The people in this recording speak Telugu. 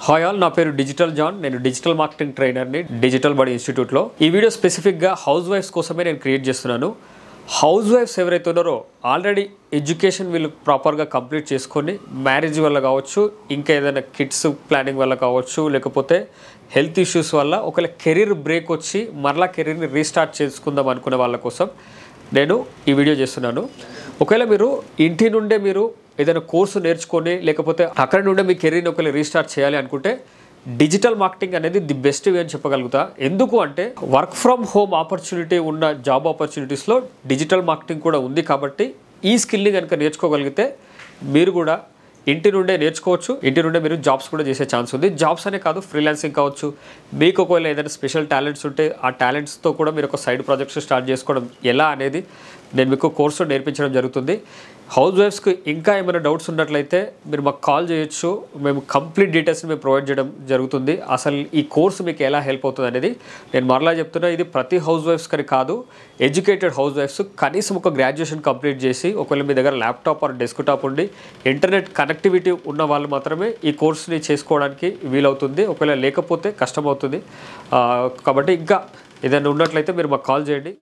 హాయ్ ఆల్, నా పేరు డిజిటల్ జాన్. నేను డిజిటల్ మార్కెటింగ్ ట్రైనర్ని డిజిటల్ బడి ఇన్స్టిట్యూట్లో. ఈ వీడియో స్పెసిఫిక్గా హౌస్ వైఫ్స్ కోసమే నేను క్రియేట్ చేస్తున్నాను. హౌస్ వైఫ్స్ ఎవరైతే ఉన్నారో ఆల్రెడీ ఎడ్యుకేషన్ వీళ్ళు ప్రాపర్గా కంప్లీట్ చేసుకొని మ్యారేజ్ వల్ల కావచ్చు, ఇంకా ఏదైనా కిడ్స్ ప్లానింగ్ వల్ల కావచ్చు, లేకపోతే హెల్త్ ఇష్యూస్ వల్ల ఒకవేళ కెరీర్ బ్రేక్ వచ్చి మరలా కెరీర్ని రీస్టార్ట్ చేసుకుందాం అనుకునే వాళ్ళ కోసం నేను ఈ వీడియో చేస్తున్నాను. ఒకవేళ మీరు ఇంటి నుండే మీరు ఏదైనా కోర్సు నేర్చుకొని లేకపోతే అక్కడ నుండే మీ కెరీర్ని ఒకవేళ రీస్టార్ట్ చేయాలి అనుకుంటే డిజిటల్ మార్కెటింగ్ అనేది ది బెస్ట్ వే అని చెప్పగలుగుతా. ఎందుకు అంటే వర్క్ ఫ్రమ్ హోమ్ ఆపర్చునిటీ ఉన్న జాబ్ ఆపర్చునిటీస్లో డిజిటల్ మార్కెటింగ్ కూడా ఉంది. కాబట్టి ఈ స్కిల్ని కనుక నేర్చుకోగలిగితే మీరు కూడా ఇంటి నుండే నేర్చుకోవచ్చు, ఇంటి నుండే మీరు జాబ్స్ కూడా చేసే ఛాన్స్ ఉంది. జాబ్స్ అనే కాదు, ఫ్రీలాన్సింగ్ కావచ్చు. మీకు ఒకవేళ ఏదైనా స్పెషల్ టాలెంట్స్ ఉంటే ఆ టాలెంట్స్తో కూడా మీరు ఒక సైడ్ ప్రాజెక్ట్స్ స్టార్ట్ చేసుకోవడం ఎలా అనేది నేను మీకు కోర్సు నేర్పించడం జరుగుతుంది. హౌస్ వైఫ్స్కి ఇంకా ఏమైనా డౌట్స్ ఉన్నట్లయితే మీరు మాకు కాల్ చేయొచ్చు. మేము కంప్లీట్ డీటెయిల్స్ని మేము ప్రొవైడ్ చేయడం జరుగుతుంది. అసలు ఈ కోర్సు మీకు ఎలా హెల్ప్ అవుతుంది అనేది నేను మరలా చెప్తున్నా. ఇది ప్రతి హౌస్ వైఫ్స్ కని కాదు, ఎడ్యుకేటెడ్ హౌస్ వైఫ్స్ కనీసం ఒక గ్రాడ్యుయేషన్ కంప్లీట్ చేసి ఒకవేళ మీ దగ్గర ల్యాప్టాప్ ఆర్ డెస్క్టాప్ ఉండి ఇంటర్నెట్ కనెక్టివిటీ ఉన్న వాళ్ళు మాత్రమే ఈ కోర్సుని చేసుకోవడానికి వీలవుతుంది. ఒకవేళ లేకపోతే కష్టమవుతుంది. కాబట్టి ఇంకా ఏదైనా ఉన్నట్లయితే మీరు మాకు కాల్ చేయండి.